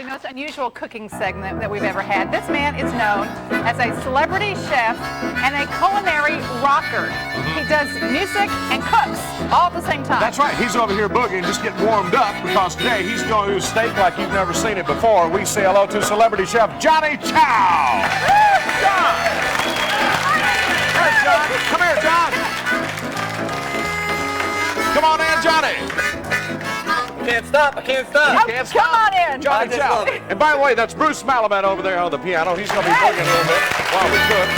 the most unusual cooking segment that we've ever had. This man is known as a celebrity chef and a culinary rocker. He does music and cooks all at the same time. That's right. He's over here boogieing, just getting warmed up because today he's going to do steak like you've never seen it before. We say hello to celebrity chef Johnny Ciao. John. Hey, John. Come here, John. Come on in, Johnny. Can't stop. I can't stop. Oh, come on in. Johnny Ciao. And by the way, that's Bruce Malaman over there on the piano. He's going to be boogieing a little bit while we cook.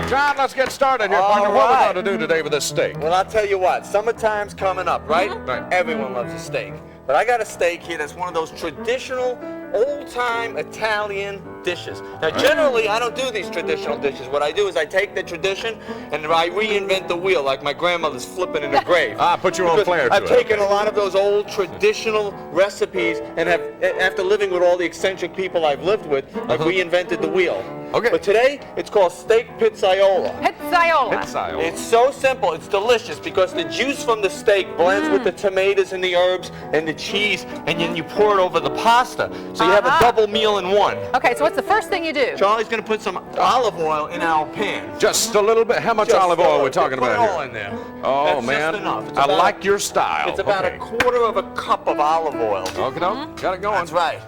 Okay. John, let's get started here, partner. What are we going to do today with this steak? Well, I'll tell you what. Summertime's coming up, right? Right. Everyone loves a steak. But I got a steak here that's one of those traditional, old-time Italian dishes. Now, generally, I don't do these traditional dishes. What I do is I take the tradition and I reinvent the wheel, like my grandmother's flipping in the grave. Put your own flair to it. I've taken a lot of those old traditional recipes and have, after living with all the eccentric people I've lived with, I've reinvented the wheel. Okay. But today, it's called steak pizzaiola. Pizzaiola. Pizzaiola. It's so simple. It's delicious because the juice from the steak blends with the tomatoes and the herbs and the cheese, and then you pour it over the pasta. So you have a double meal in one. Okay, so what's the first thing you do? Charlie's going to put some olive oil in our pan. Just a little bit. How much olive oil are we talking about here? Put it all here? in there. Oh, That's man. just enough. I like your style. It's about a quarter of a cup of olive oil. Okay, got it going. That's right.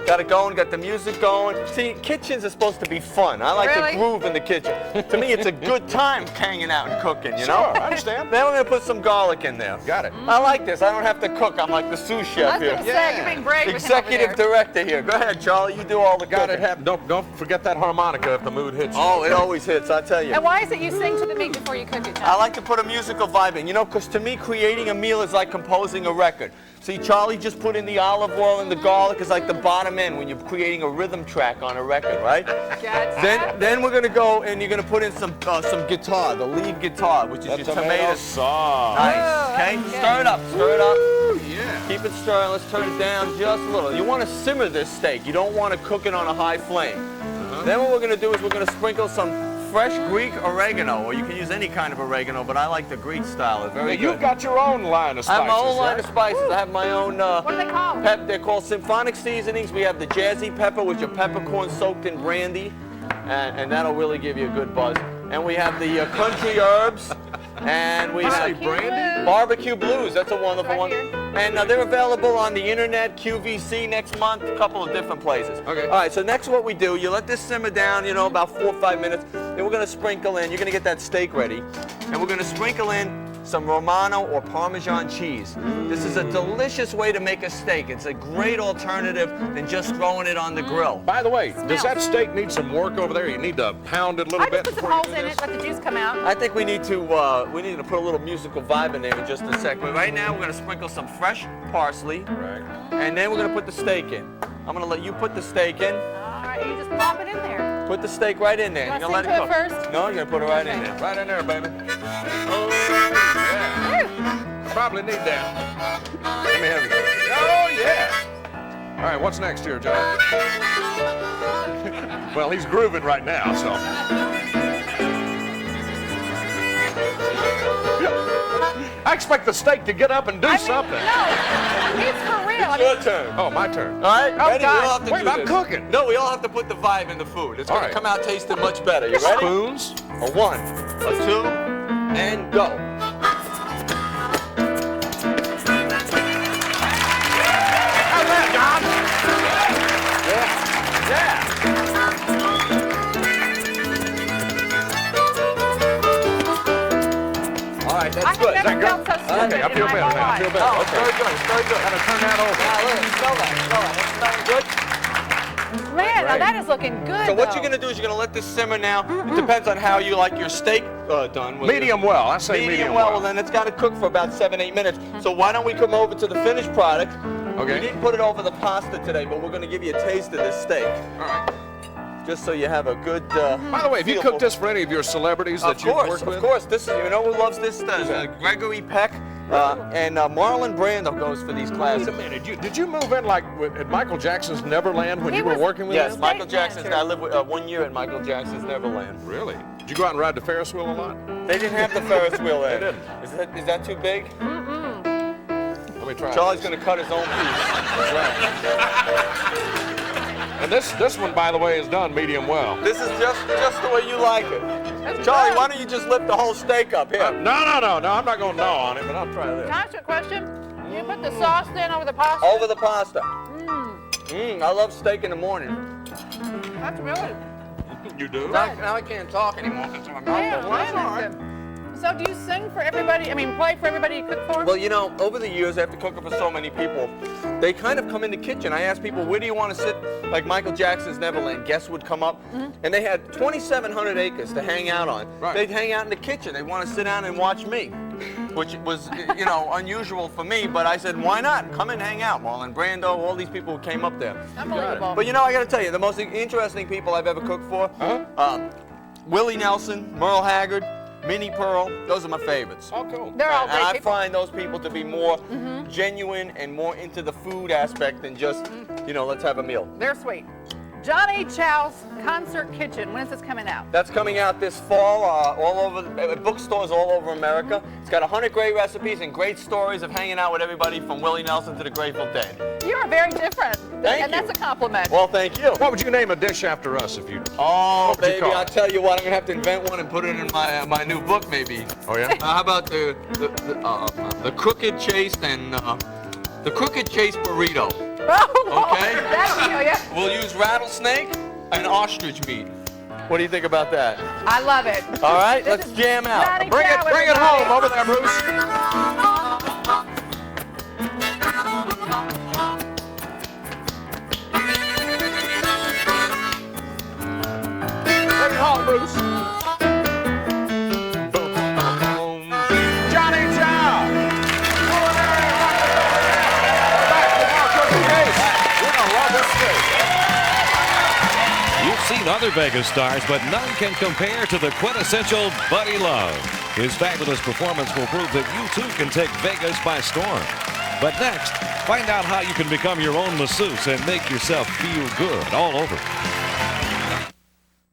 Got it going, got the music going. See, kitchens are supposed to be fun. I like to groove in the kitchen. To me, it's a good time hanging out and cooking, you know? Sure, I understand. Then we're going to put some garlic in there. Got it. I like this. I don't have to cook. I'm like the sous chef here. I was going to say, you're being brave with him Executive over there. director here. Go ahead, Charlie. You do all the Got cooking. it happen. Don't forget that harmonica if the mood hits you. Oh, it always hits, I tell you. And why is it you sing to the meat before you cook it, John? I like to put a musical vibe in, you know, because to me, creating a meal is like composing a record. See, Charlie just put in the olive oil and the garlic is like the bottom end when you're creating a rhythm track on a record, right? Then we're going to go and you're going to put in some guitar, the lead guitar, which is your tomato sauce. Nice, okay? Stir it up, stir it up. Ooh, yeah. Keep it stirring, let's turn it down just a little. You want to simmer this steak, you don't want to cook it on a high flame. Then what we're going to do is we're going to sprinkle some fresh Greek oregano, or you can use any kind of oregano, but I like the Greek style. It's very good. You've got your own line of spices. I have my own line of spices. I have my own. What are they called? They're called symphonic seasonings. We have the jazzy pepper, which are peppercorn soaked in brandy, and that'll really give you a good buzz. And we have the country herbs, and we have brandy? barbecue blues. That's a wonderful one. And they're available on the internet, QVC next month, a couple of different places. Okay. All right, so next what we do, you let this simmer down, you know, about 4 or 5 minutes. Then we're going to sprinkle in, you're going to get that steak ready, and we're going to sprinkle in some Romano or Parmesan cheese. This is a delicious way to make a steak. It's a great alternative than just throwing it on the grill. By the way, does that steak need some work over there? You need to pound it a little I bit just put some before holes you do in this? it, let the juice come out. I think we need to put a little musical vibe in there in just a sec. But right now we're going to sprinkle some fresh parsley, Right. and then we're going to put the steak in. I'm going to let you put the steak in. All right, you just plop it in there. Put the steak right in there. You You're want gonna to let sing it to cook. it first? No, you're gonna put it right in there. Right in there, baby. Oh, yeah. Probably need that. Let me have it. Oh, yeah. All right, what's next here, John? Well, he's grooving right now, so. I expect the steak to get up and do something. No, it's for real. It's your turn. Oh, my turn. All right, Oh, ready? We God. all have to Wait, do I'm this. cooking. No, we all have to put the vibe in the food. It's All gonna right. come out tasting much better. You ready? Spoons. A 1, a 2, and go. How's that, John? Yeah. All right, that's good. I have never felt so stupid Okay, I in feel my better whole now. I feel life. better. Oh, Okay. very good, very good. Gotta turn that over. Now look, smell that. That's smelling good. Man, now that is looking good. So what though. you're gonna do is you're gonna let this simmer now. It depends on how you like your steak done. Medium well. I say Medium well, then it's got to cook for about 7-8 minutes. So why don't we come over to the finished product? Okay. We didn't put it over the pasta today, but we're going to give you a taste of this steak. All right. Just so you have a good By the way, have you feel cooked for- this for any of your celebrities that you've worked with? Of course. This is, you know who loves this? Gregory Peck and Marlon Brando goes for these classes. Wait a minute. Did you move in like at Michael Jackson's Neverland when He you were was- working with Yes, him? Michael Stage Jackson's. manager. I lived with, 1 year at Michael Jackson's Neverland. Really? Did you go out and ride the Ferris wheel a lot? They didn't have the Ferris wheel there. They didn't. Is that too big? Let me me try. Charlie's going to cut his own piece. And this one, by the way, is done medium well. This is just the way you like it. That's Charlie, good. why don't you just lift the whole steak up here? No, I'm not going to gnaw on it, but I'll try this. Can I ask you a question? You put the sauce in over the pasta? Over the pasta. I love steak in the morning. That's really You do? Now I can't talk anymore because my mouth Well, that's good. So do you sing for everybody? I mean, play for everybody you cook for? Well, you know, over the years, after cooking for so many people, they kind of come in the kitchen. I ask people, where do you want to sit? Like Michael Jackson's Neverland, guests would come up, and they had 2,700 acres to hang out on. Right. They'd hang out in the kitchen. They'd want to sit down and watch me, which was, you know, unusual for me, but I said, why not? Come and hang out. Marlon Brando, all these people who came up there. Unbelievable. But you know, I got to tell you, the most interesting people I've ever cooked for, Willie Nelson, Merle Haggard, Minnie Pearl, those are my favorites. Oh, cool. They're all And great I people. find those people to be more genuine and more into the food aspect than just, you know, let's have a meal. They're sweet. Johnny Chow's Concert Kitchen. When is this coming out? That's coming out this fall, all over bookstores all over America. It's got 100 great recipes and great stories of hanging out with everybody from Willie Nelson to the Grateful Dead. You are very different. Thank and you. that's a compliment. Well, thank you. What would you name a dish after us if you... Oh, What would you baby, call I'll it? tell you what, I'm gonna have to invent one and put it in my new book, maybe. Oh, yeah? How about the Crooked Chase and the Crooked Chase burrito? Oh, Okay. that'll kill you. We'll use rattlesnake and ostrich meat. What do you think about that? I love it. All right, This let's is jam out. Johnny Bring Chow, it everybody. home over there, Bruce. Bring it home, Bruce. Johnny Chow. Back to more cooking days. You're gonna love this steak. You've seen other Vegas stars, but none can compare to the quintessential Buddy Love. His fabulous performance will prove that you too can take Vegas by storm. But next, find out how you can become your own masseuse and make yourself feel good all over.